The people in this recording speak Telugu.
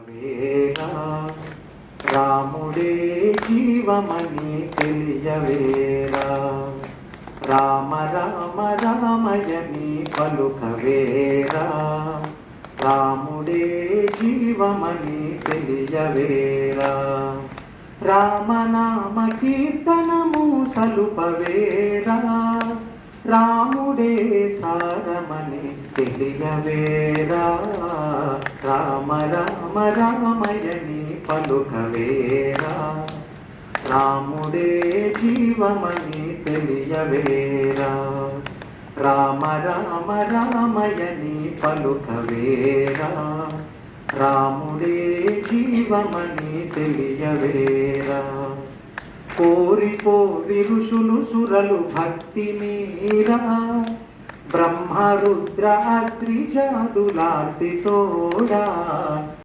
వేరా రాముడే జీవమని తెలియవేరా రామ రామ రామయని పలుకవేరా రాముడే జీవమని తెలియవేరా రామనామ కీర్తనము సలుపవేరా రాముడే సారమని తెలియవేరా రామ రామ రామయని పలుకవేరా రాముడే జీవమని తెలియవేరా రామ రామ రామయని పలుకవేరా రాముడే జీవమని తెలియవేరా కోరి కోరి ఋషులు సురలు భక్తి మీరా బ్రహ్మ రుద్ర అగ్ని జాదులార్తి తోడా